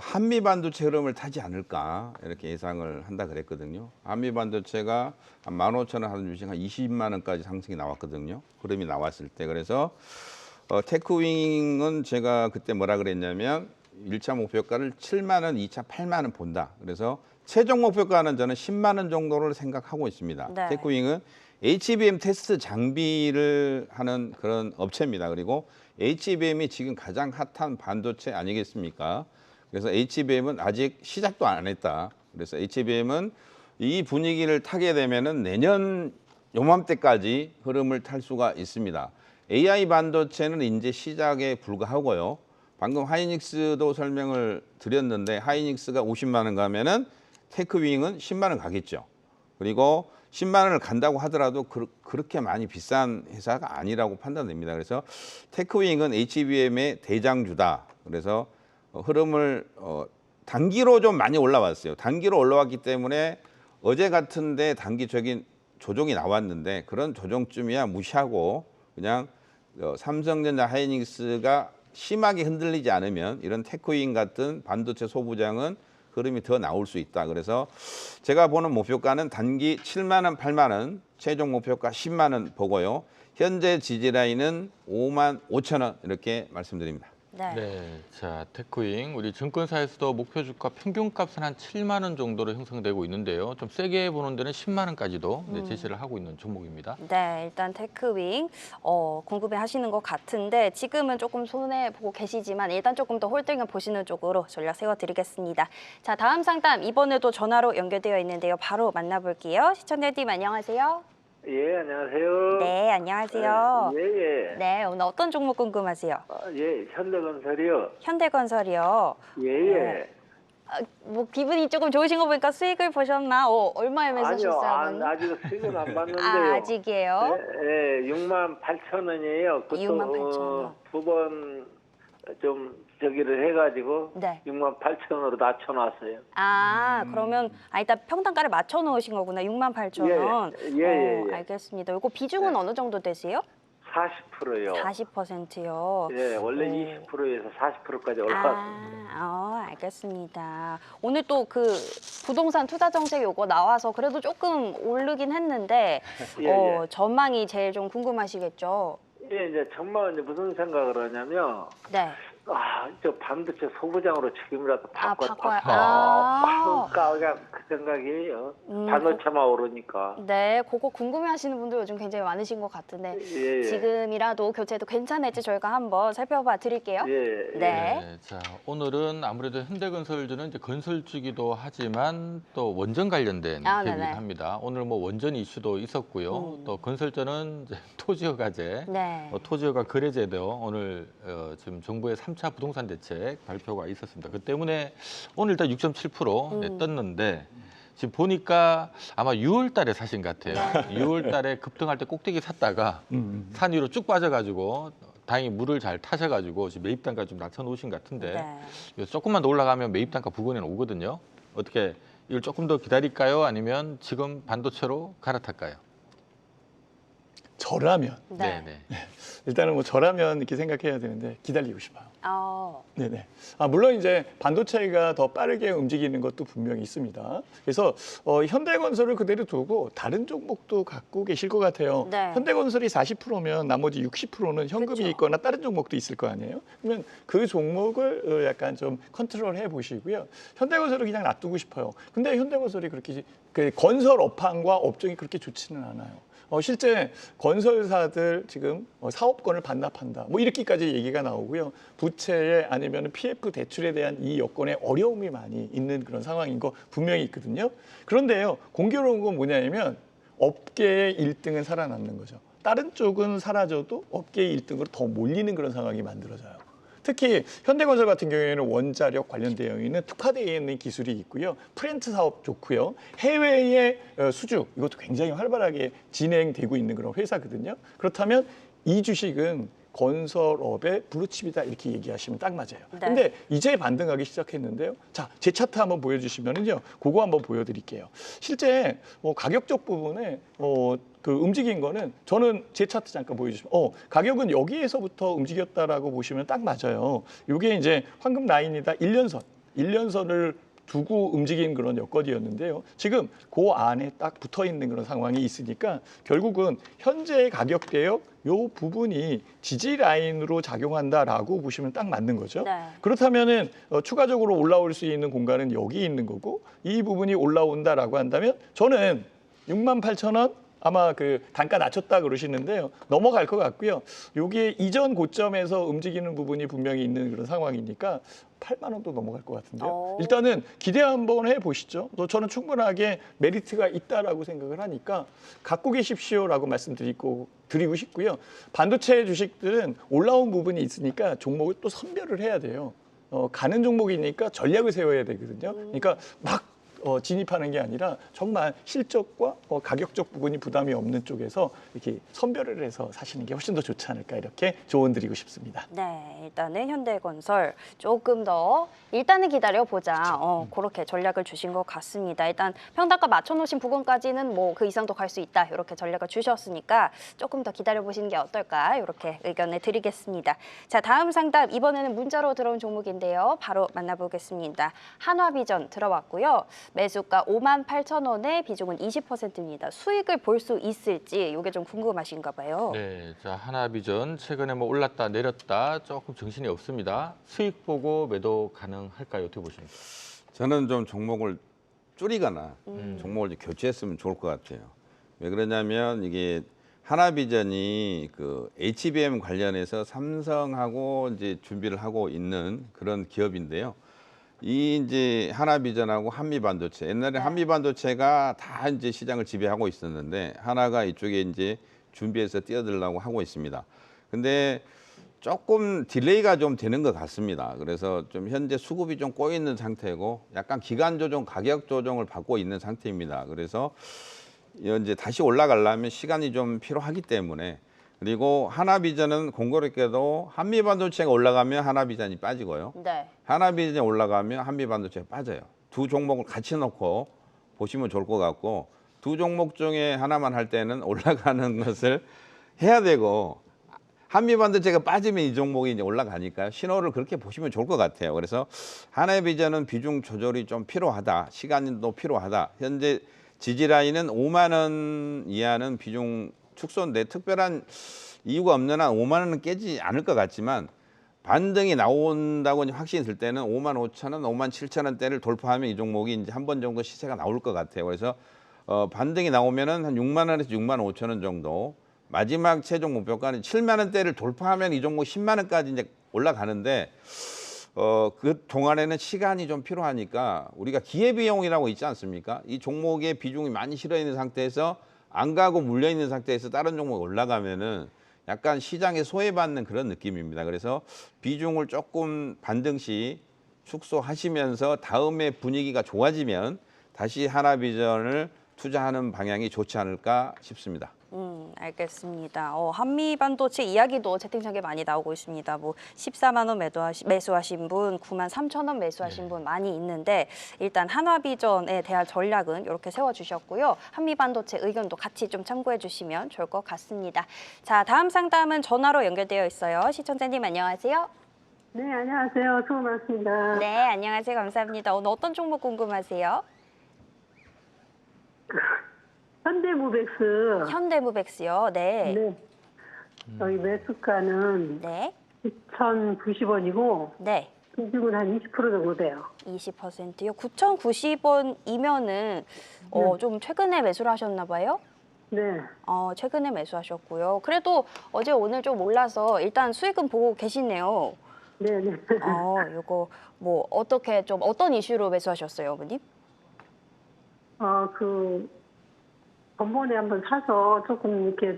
[SPEAKER 3] 한미 반도체 흐름을 타지 않을까 이렇게 예상을 한다 그랬거든요. 한미 반도체가 한 15,000원 하던 주식 한 20만 원까지 상승이 나왔거든요. 흐름이 나왔을 때 그래서 테크윙은 제가 그때 뭐라 그랬냐면 1차 목표가를 7만 원, 2차 8만 원 본다. 그래서 최종 목표가는 저는 10만 원 정도를 생각하고 있습니다.
[SPEAKER 1] 네.
[SPEAKER 3] 테크윙은 HBM 테스트 장비를 하는 그런 업체입니다. 그리고 HBM이 지금 가장 핫한 반도체 아니겠습니까? 그래서 HBM은 아직 시작도 안 했다. 그래서 HBM은 이 분위기를 타게 되면은 내년 요맘때까지 흐름을 탈 수가 있습니다. AI 반도체는 이제 시작에 불과하고요. 방금 하이닉스도 설명을 드렸는데 하이닉스가 50만 원 가면은 테크윙은 10만 원 가겠죠. 그리고 10만 원을 간다고 하더라도 그렇게 많이 비싼 회사가 아니라고 판단됩니다. 그래서 테크윙은 HBM의 대장주다. 그래서 흐름을 단기로 좀 많이 올라왔어요. 단기로 올라왔기 때문에 어제 같은데 단기적인 조정이 나왔는데 그런 조정쯤이야 무시하고 그냥 삼성전자 하이닉스가 심하게 흔들리지 않으면 이런 테크윙 같은 반도체 소부장은 흐름이 더 나올 수 있다. 그래서 제가 보는 목표가는 단기 7만 원, 8만 원, 최종 목표가 10만 원 보고요. 현재 지지라인은 5만 5천 원 이렇게 말씀드립니다.
[SPEAKER 1] 네.
[SPEAKER 2] 네, 자 테크윙 우리 증권사에서도 목표 주가 평균값은 한 7만 원 정도로 형성되고 있는데요. 좀 세게 보는 데는 10만 원까지도 제시를 하고 있는 종목입니다.
[SPEAKER 1] 네, 일단 테크윙 궁금해하시는 것 같은데 지금은 조금 손해 보고 계시지만 일단 조금 더 홀딩을 보시는 쪽으로 전략 세워드리겠습니다. 자, 다음 상담 이번에도 전화로 연결되어 있는데요. 바로 만나볼게요. 시청자님 안녕하세요.
[SPEAKER 5] 예, 안녕하세요.
[SPEAKER 1] 네, 안녕하세요.
[SPEAKER 5] 예, 예.
[SPEAKER 1] 네, 오늘 어떤 종목 궁금하세요?
[SPEAKER 5] 예, 현대건설이요.
[SPEAKER 1] 현대건설이요.
[SPEAKER 5] 예, 예.
[SPEAKER 1] 뭐 기분이 조금 좋으신 거 보니까 수익을 보셨나? 얼마에
[SPEAKER 5] 아니요,
[SPEAKER 1] 매수하셨어요?
[SPEAKER 5] 아직 수익은 안 봤는데요.
[SPEAKER 1] 아직이에요?
[SPEAKER 5] 예, 6만 8천 원이에요.
[SPEAKER 1] 68,000원.
[SPEAKER 5] 두 번 좀 저기를 해가지고
[SPEAKER 1] 네.
[SPEAKER 5] 6만 8천 원으로 낮춰놨어요.
[SPEAKER 1] 그러면 일단 평단가를 맞춰 놓으신 거구나. 68,000원.
[SPEAKER 5] 예, 예.
[SPEAKER 1] 알겠습니다. 이거 비중은 어느 정도 되세요?
[SPEAKER 5] 40%요.
[SPEAKER 1] 40%요.
[SPEAKER 5] 예, 원래
[SPEAKER 1] 오.
[SPEAKER 5] 20%에서 40%까지 올라왔습니다.
[SPEAKER 1] 알겠습니다. 오늘 또 그 부동산 투자 정책 요거 나와서 그래도 조금 오르긴 했는데
[SPEAKER 5] 예, 예.
[SPEAKER 1] 전망이 제일 좀 궁금하시겠죠?
[SPEAKER 5] 예, 이제 전망은 이제 무슨 생각을 하냐면,
[SPEAKER 1] 네.
[SPEAKER 5] 저 반도체 소부장으로 지금이라도
[SPEAKER 1] 바꿔요.
[SPEAKER 5] 바꿀까 그냥 그 생각이에요. 반도체만 오르니까.
[SPEAKER 1] 네, 그거 궁금해하시는 분들 요즘 굉장히 많으신 것 같은데
[SPEAKER 5] 예, 예.
[SPEAKER 1] 지금이라도 교체도 괜찮을지 저희가 한번 살펴봐 드릴게요.
[SPEAKER 5] 예, 예.
[SPEAKER 1] 네.
[SPEAKER 2] 자, 오늘은 아무래도 현대건설주는 이제 건설주기도 하지만 또 원전 관련된 기업이긴
[SPEAKER 1] 네네.
[SPEAKER 2] 합니다. 오늘 뭐 원전 이슈도 있었고요. 또 건설주는 이제 토지허가제,
[SPEAKER 1] 네.
[SPEAKER 2] 토지허가 거래제도 오늘 지금 정부의 3차 부동산 대책 발표가 있었습니다. 그 때문에 오늘 일단 6.7% 떴는데 지금 보니까 아마 6월 달에 사신 것 같아요. 6월 달에 급등할 때 꼭대기 샀다가 산 위로 쭉 빠져가지고 다행히 물을 잘 타셔가지고 지금 매입 단가 좀 낮춰놓으신 것 같은데
[SPEAKER 1] 네.
[SPEAKER 2] 이거 조금만 더 올라가면 매입 단가 부근에는 오거든요. 어떻게 이걸 조금 더 기다릴까요? 아니면 지금 반도체로 갈아탈까요?
[SPEAKER 4] 저라면
[SPEAKER 1] 네.
[SPEAKER 4] 일단은 뭐 저라면 이렇게 생각해야 되는데 기다리고 싶어요. 네네. 물론 이제 반도체가 더 빠르게 움직이는 것도 분명히 있습니다. 그래서 현대건설을 그대로 두고 다른 종목도 갖고 계실 것 같아요.
[SPEAKER 1] 네.
[SPEAKER 4] 현대건설이 40%면 나머지 60%는 현금이
[SPEAKER 1] 그쵸.
[SPEAKER 4] 있거나 다른 종목도 있을 거 아니에요. 그러면 그 종목을 약간 좀 컨트롤해 보시고요. 현대건설을 그냥 놔두고 싶어요. 근데 현대건설이 그렇게 그 건설 업황과 업종이 그렇게 좋지는 않아요. 실제 건설사들 지금 사업권을 반납한다. 뭐 이렇게까지 얘기가 나오고요. 부채에 아니면 PF 대출에 대한 이 여건에 어려움이 많이 있는 그런 상황인 거 분명히 있거든요. 그런데요, 공교로운 건 뭐냐면 업계의 1등은 살아남는 거죠. 다른 쪽은 사라져도 업계의 1등으로 더 몰리는 그런 상황이 만들어져요. 특히 현대건설 같은 경우에는 원자력 관련되어 있는 특화되어 있는 기술이 있고요. 프렌트 사업 좋고요. 해외의 수주 이것도 굉장히 활발하게 진행되고 있는 그런 회사거든요. 그렇다면 이 주식은 건설업의 블루칩이다 이렇게 얘기하시면 딱 맞아요.
[SPEAKER 1] 네.
[SPEAKER 4] 근데 이제 반등하기 시작했는데요. 자, 제 차트 한번 보여주시면은요. 그거 한번 보여드릴게요. 실제 가격적 부분에 그 움직인 거는 저는 제 차트 잠깐 보여주시면 가격은 여기에서부터 움직였다라고 보시면 딱 맞아요. 이게 이제 황금 라인이다 1년선을 두고 움직인 그런 여건이었는데요. 지금 그 안에 딱 붙어 있는 그런 상황이 있으니까 결국은 현재의 가격대역 요 부분이 지지 라인으로 작용한다라고 보시면 딱 맞는 거죠.
[SPEAKER 1] 네.
[SPEAKER 4] 그렇다면은 추가적으로 올라올 수 있는 공간은 여기 있는 거고 이 부분이 올라온다라고 한다면 저는 68,000원 아마 그 단가 낮췄다 그러시는데요. 넘어갈 것 같고요. 여기에 이전 고점에서 움직이는 부분이 분명히 있는 그런 상황이니까 8만 원도 넘어갈 것 같은데요. 일단은 기대 한번 해보시죠. 저는 충분하게 메리트가 있다라고 생각을 하니까 갖고 계십시오라고 말씀드리고 싶고요. 반도체 주식들은 올라온 부분이 있으니까 종목을 또 선별을 해야 돼요. 가는 종목이니까 전략을 세워야 되거든요. 그러니까 막 진입하는 게 아니라 정말 실적과 가격적 부분이 부담이 없는 쪽에서 이렇게 선별을 해서 사시는 게 훨씬 더 좋지 않을까 이렇게 조언 드리고 싶습니다.
[SPEAKER 1] 네, 일단은 현대건설 조금 더 일단은 기다려보자. 그렇게 전략을 주신 것 같습니다. 일단 평단가 맞춰놓으신 부분까지는 뭐 그 이상도 갈 수 있다. 이렇게 전략을 주셨으니까 조금 더 기다려보시는 게 어떨까 이렇게 의견을 드리겠습니다. 자, 다음 상담 이번에는 문자로 들어온 종목인데요. 바로 만나보겠습니다. 한화비전 들어왔고요. 매수가 58,000원에 비중은 20%입니다. 수익을 볼 수 있을지 이게 좀 궁금하신가 봐요.
[SPEAKER 2] 네, 자 하나비전 최근에 뭐 올랐다 내렸다 조금 정신이 없습니다. 수익 보고 매도 가능할까요? 어떻게 보십니까?
[SPEAKER 3] 저는 좀 종목을 줄이거나 종목을 좀 교체했으면 좋을 것 같아요. 왜 그러냐면 이게 하나비전이 그 HBM 관련해서 삼성하고 이제 준비를 하고 있는 그런 기업인데요. 이 이제 하나비전하고 한미반도체 옛날에 한미반도체가 다 이제 시장을 지배하고 있었는데 하나가 이쪽에 이제 준비해서 뛰어들려고 하고 있습니다. 근데 조금 딜레이가 좀 되는 것 같습니다. 그래서 좀 현재 수급이 좀 꼬여 있는 상태고 약간 기간 조정, 가격 조정을 받고 있는 상태입니다. 그래서 이제 다시 올라가려면 시간이 좀 필요하기 때문에 그리고 하나비전은 공교롭게도 한미반도체가 올라가면 하나비전이 빠지고요.
[SPEAKER 1] 네.
[SPEAKER 3] 하나비전이 올라가면 한미반도체가 빠져요. 두 종목을 같이 놓고 보시면 좋을 것 같고 두 종목 중에 하나만 할 때는 올라가는 것을 해야 되고 한미반도체가 빠지면 이 종목이 이제 올라가니까요. 신호를 그렇게 보시면 좋을 것 같아요. 그래서 하나비전은 비중 조절이 좀 필요하다. 시간도 필요하다. 현재 지지 라인은 5만 원 이하는 비중 축소인데 특별한 이유가 없는 한 5만 원은 깨지 않을 것 같지만 반등이 나온다고 확신이 들 때는 5만 5천 원, 5만 7천 원대를 돌파하면 이 종목이 이제 한 번 정도 시세가 나올 것 같아요. 그래서 반등이 나오면은 한 6만 원에서 6만 5천 원 정도. 마지막 최종 목표가는 7만 원대를 돌파하면 이 종목 10만 원까지 이제 올라가는데 그 동안에는 시간이 좀 필요하니까 우리가 기회비용이라고 있지 않습니까? 이 종목의 비중이 많이 실어 있는 상태에서 안 가고 물려 있는 상태에서 다른 종목이 올라가면은 약간 시장에 소외받는 그런 느낌입니다. 그래서 비중을 조금 반등 시 축소하시면서 다음에 분위기가 좋아지면 다시 하나비전을 투자하는 방향이 좋지 않을까 싶습니다.
[SPEAKER 1] 알겠습니다. 한미반도체 이야기도 채팅창에 많이 나오고 있습니다. 뭐 14만 원 매수하신 분, 9만 3천 원 매수하신 분 많이 있는데 일단 한화비전에 대한 전략은 이렇게 세워주셨고요. 한미반도체 의견도 같이 좀 참고해 주시면 좋을 것 같습니다. 자, 다음 상담은 전화로 연결되어 있어요. 시청자님 안녕하세요.
[SPEAKER 6] 네, 안녕하세요. 수고 많습니다.
[SPEAKER 1] 네, 안녕하세요. 감사합니다. 오늘 어떤 종목 궁금하세요?
[SPEAKER 6] 현대모백스.
[SPEAKER 1] 현대무백스요. 네.
[SPEAKER 6] 네. 저희 매수가는
[SPEAKER 1] 네.
[SPEAKER 6] 9,090원이고
[SPEAKER 1] 네.
[SPEAKER 6] 비중은 한 20% 정도 돼요.
[SPEAKER 1] 20%요. 9,090원이면은 좀 최근에 매수를 하셨나 봐요?
[SPEAKER 6] 네.
[SPEAKER 1] 최근에 매수하셨고요. 그래도 어제 오늘 좀 올라서 일단 수익은 보고 계시네요.
[SPEAKER 6] 네, 네.
[SPEAKER 1] 요거 뭐 어떻게 좀 어떤 이슈로 매수하셨어요, 어머님?
[SPEAKER 6] 번번에 한번 사서 조금 이렇게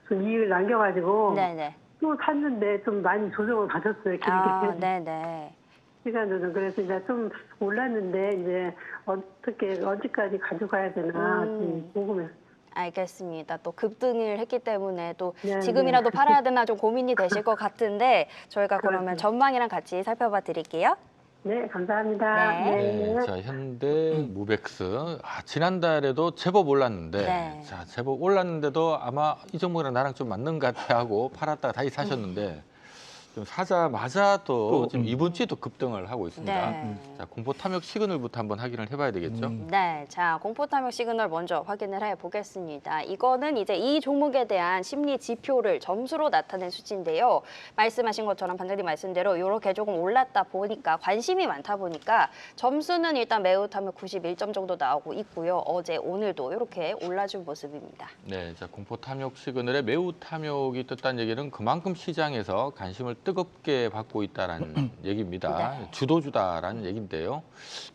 [SPEAKER 6] 좀 이익을 남겨가지고
[SPEAKER 1] 네네.
[SPEAKER 6] 또 샀는데 좀 많이 조정을 받았어요. 길게.
[SPEAKER 1] 네네.
[SPEAKER 6] 시간으로. 그래서 이제 좀 올랐는데 이제 어떻게 언제까지 가져가야 되나 좀 궁금해요.
[SPEAKER 1] 알겠습니다. 또 급등을 했기 때문에 또
[SPEAKER 6] 네,
[SPEAKER 1] 지금이라도 팔아야 되나 좀 고민이 되실 것 같은데 저희가 그러면
[SPEAKER 6] 그렇죠.
[SPEAKER 1] 전망이랑 같이 살펴봐 드릴게요.
[SPEAKER 6] 네, 감사합니다.
[SPEAKER 1] 네.
[SPEAKER 2] 자, 현대 무백스. 지난달에도 제법 올랐는데,
[SPEAKER 1] 네.
[SPEAKER 2] 자, 제법 올랐는데도 아마 이 종목이랑 나랑 좀 맞는 것 같아 하고 팔았다가 다시 사셨는데, 좀 사자마자 또 지금 이번 주에 또 급등을 하고 있습니다.
[SPEAKER 1] 네.
[SPEAKER 2] 자, 공포 탐욕 시그널부터 한번 확인을 해봐야 되겠죠.
[SPEAKER 1] 네, 자 공포탐욕 시그널 먼저 확인을 해보겠습니다. 이거는 이제 이 종목에 대한 심리 지표를 점수로 나타낸 수치인데요. 말씀하신 것처럼 반장님 말씀대로 이렇게 조금 올랐다 보니까 관심이 많다 보니까 점수는 일단 매우 탐욕 91점 정도 나오고 있고요. 어제 오늘도 이렇게 올라준 모습입니다.
[SPEAKER 2] 네, 자, 공포 탐욕 시그널에 매우 탐욕이 떴다는 얘기는 그만큼 시장에서 관심을 뜨겁게 받고 있다라는 얘기입니다.
[SPEAKER 1] 네.
[SPEAKER 2] 주도주다라는 얘기인데요.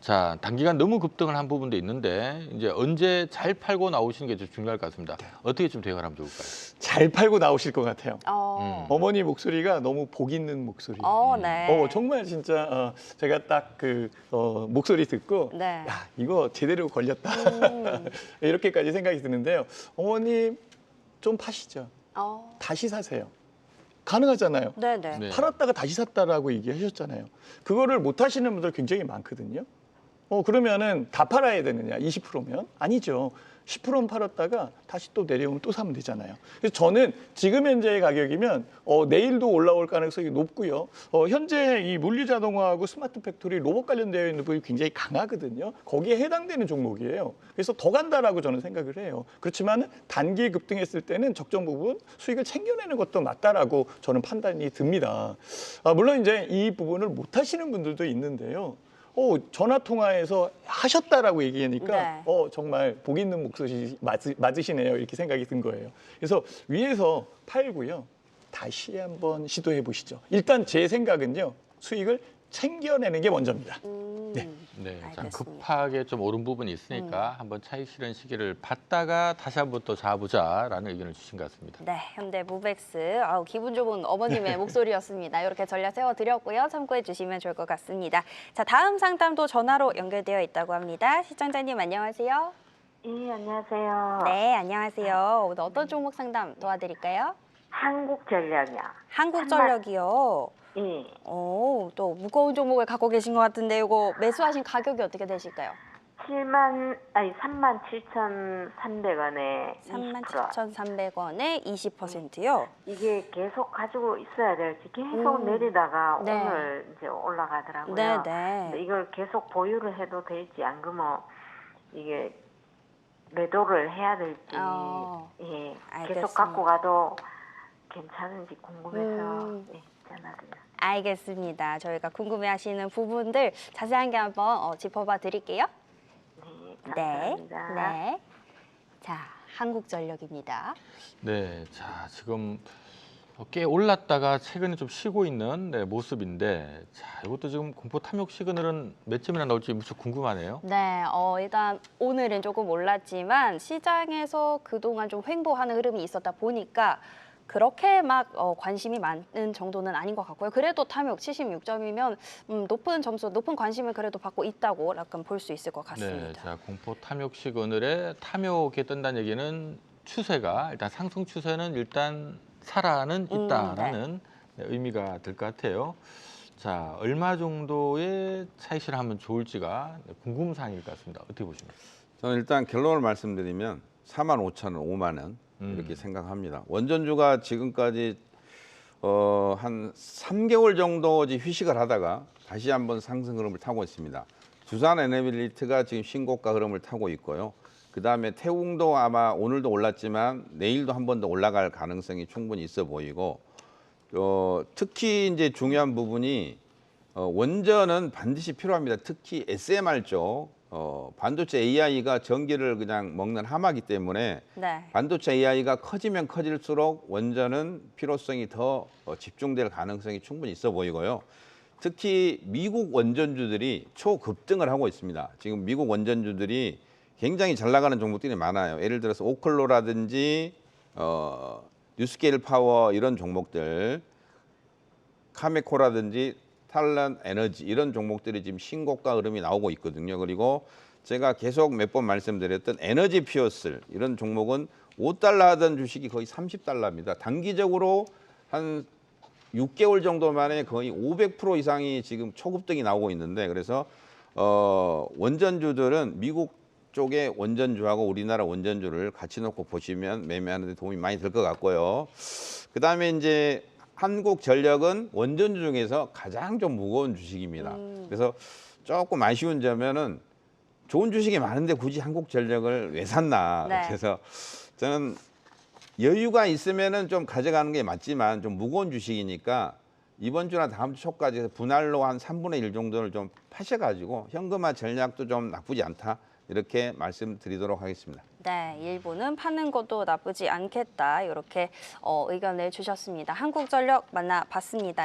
[SPEAKER 2] 자, 단기간 너무 급등을 한 부분도 있는데 이제 언제 잘 팔고 나오시는 게 좀 중요할 것 같습니다. 어떻게 좀 대응을 하면 좋을까요?
[SPEAKER 4] 잘 팔고 나오실 것 같아요.
[SPEAKER 2] 어머니
[SPEAKER 4] 목소리가 너무 복 있는 목소리.
[SPEAKER 1] 네.
[SPEAKER 4] 정말 진짜 제가 딱 그 목소리 듣고
[SPEAKER 1] 네.
[SPEAKER 4] 야, 이거 제대로 걸렸다. 이렇게까지 생각이 드는데요. 어머님 좀 파시죠. 다시 사세요. 가능하잖아요.
[SPEAKER 1] 네네.
[SPEAKER 2] 네.
[SPEAKER 4] 팔았다가 다시 샀다라고 얘기하셨잖아요. 그거를 못 하시는 분들 굉장히 많거든요. 그러면은 다 팔아야 되느냐? 20%면? 아니죠. 10%는 팔았다가 다시 또 내려오면 또 사면 되잖아요. 그래서 저는 지금 현재의 가격이면 내일도 올라올 가능성이 높고요. 현재 이 물리자동화하고 스마트 팩토리 로봇 관련되어 있는 부분이 굉장히 강하거든요. 거기에 해당되는 종목이에요. 그래서 더 간다라고 저는 생각을 해요. 그렇지만 단기 급등했을 때는 적정 부분 수익을 챙겨내는 것도 맞다라고 저는 판단이 듭니다. 물론 이제 이 부분을 못 하시는 분들도 있는데요. 전화 통화에서 하셨다라고 얘기하니까
[SPEAKER 1] 네.
[SPEAKER 4] 정말 복 있는 목소리 맞으시네요. 이렇게 생각이 든 거예요. 그래서 위에서 팔고요. 다시 한번 시도해 보시죠. 일단 제 생각은요. 수익을 챙겨내는 게 먼저입니다. 네.
[SPEAKER 2] 네, 자,
[SPEAKER 1] 알겠습니다.
[SPEAKER 2] 급하게 좀 오른 부분이 있으니까 한번 차익 실현 시기를 봤다가 다시 한번 또 잡아보자라는 의견을 주신 것 같습니다.
[SPEAKER 1] 네, 현대무백스. 기분 좋은 어머님의 목소리였습니다. 이렇게 전략 세워드렸고요. 참고해 주시면 좋을 것 같습니다. 자, 다음 상담도 전화로 연결되어 있다고 합니다. 시청자님 안녕하세요.
[SPEAKER 7] 예, 안녕하세요.
[SPEAKER 1] 네, 안녕하세요. 오늘 어떤 종목 상담 도와드릴까요?
[SPEAKER 7] 한국전력이요.
[SPEAKER 1] 한국전력이요.
[SPEAKER 7] 예.
[SPEAKER 1] 또 무거운 종목을 갖고 계신 것 같은데 이거 매수하신 가격이 어떻게 되실까요?
[SPEAKER 7] 37,300원에 20%.
[SPEAKER 1] 37,300원에 20%요.
[SPEAKER 7] 이게 계속 가지고 있어야 될지 계속 내리다가
[SPEAKER 1] 네.
[SPEAKER 7] 오늘 이제 올라가더라고요.
[SPEAKER 1] 네,
[SPEAKER 7] 근데
[SPEAKER 1] 네.
[SPEAKER 7] 이걸 계속 보유를 해도 될지 안 그러면 이게 매도를 해야 될지 예,
[SPEAKER 1] 알겠습니다.
[SPEAKER 7] 계속 갖고 가도 괜찮은지 궁금해서 예, 전화드려요.
[SPEAKER 1] 알겠습니다. 저희가 궁금해하시는 부분들 자세한 게 한번 짚어봐 드릴게요.
[SPEAKER 7] 네, 감사합니다.
[SPEAKER 1] 네. 자, 한국전력입니다.
[SPEAKER 2] 네, 자 지금 꽤 올랐다가 최근에 좀 쉬고 있는 모습인데, 자 이것도 지금 공포 탐욕 시그널은 몇 점이나 나올지 무척 궁금하네요.
[SPEAKER 1] 네, 일단 오늘은 조금 올랐지만 시장에서 그동안 좀 횡보하는 흐름이 있었다 보니까 그렇게 막 관심이 많은 정도는 아닌 것 같고요. 그래도 탐욕 76점이면 높은 점수, 높은 관심을 그래도 받고 있다고 약간 볼 수 있을 것
[SPEAKER 2] 네,
[SPEAKER 1] 같습니다.
[SPEAKER 2] 자 공포 탐욕 시그널에 탐욕에 뜬다는 얘기는 추세가 일단 상승 추세는 일단 살아는 있다라는 의미가 될 것 같아요. 자, 얼마 정도의 차익 실하면 좋을지가 궁금 사항일 것 같습니다. 어떻게 보십니까?
[SPEAKER 3] 저는 일단 결론을 말씀드리면 45,000원, 5만 원 이렇게 생각합니다. 원전주가 지금까지 한 3개월 정도 휴식을 하다가 다시 한번 상승 흐름을 타고 있습니다. 두산 에너빌리티가 지금 신고가 흐름을 타고 있고요. 그다음에 태웅도 아마 오늘도 올랐지만 내일도 한 번 더 올라갈 가능성이 충분히 있어 보이고, 특히 이제 중요한 부분이 원전은 반드시 필요합니다. 특히 SMR 쪽 반도체 AI가 전기를 그냥 먹는 하마기 때문에
[SPEAKER 1] 네.
[SPEAKER 3] 반도체 AI가 커지면 커질수록 원전은 필요성이 더 집중될 가능성이 충분히 있어 보이고요. 특히 미국 원전주들이 초급등을 하고 있습니다. 지금 미국 원전주들이 굉장히 잘 나가는 종목들이 많아요. 예를 들어서 오클로라든지 뉴스케일 파워 이런 종목들, 카메코라든지 탈란 에너지 이런 종목들이 지금 신고가 흐름이 나오고 있거든요. 그리고 제가 계속 몇 번 말씀드렸던 에너지 피어스 이런 종목은 5달러 하던 주식이 거의 30달러입니다. 단기적으로 한 6개월 정도 만에 거의 500% 이상이 지금 초급등이 나오고 있는데, 그래서 원전주들은 미국 쪽의 원전주하고 우리나라 원전주를 같이 놓고 보시면 매매하는 데 도움이 많이 될 것 같고요. 그다음에 이제 한국전력은 원전주 중에서 가장 좀 무거운 주식입니다. 그래서 조금 아쉬운 점은 좋은 주식이 많은데 굳이 한국전력을 왜 샀나.
[SPEAKER 1] 네.
[SPEAKER 3] 그래서 저는 여유가 있으면은 좀 가져가는 게 맞지만 좀 무거운 주식이니까 이번 주나 다음 주 초까지 분할로 한 3분의 1 정도를 좀 파셔가지고 현금화 전략도 좀 나쁘지 않다. 이렇게 말씀드리도록 하겠습니다.
[SPEAKER 1] 네, 일부는 파는 것도 나쁘지 않겠다. 이렇게 의견을 주셨습니다. 한국전력 만나봤습니다.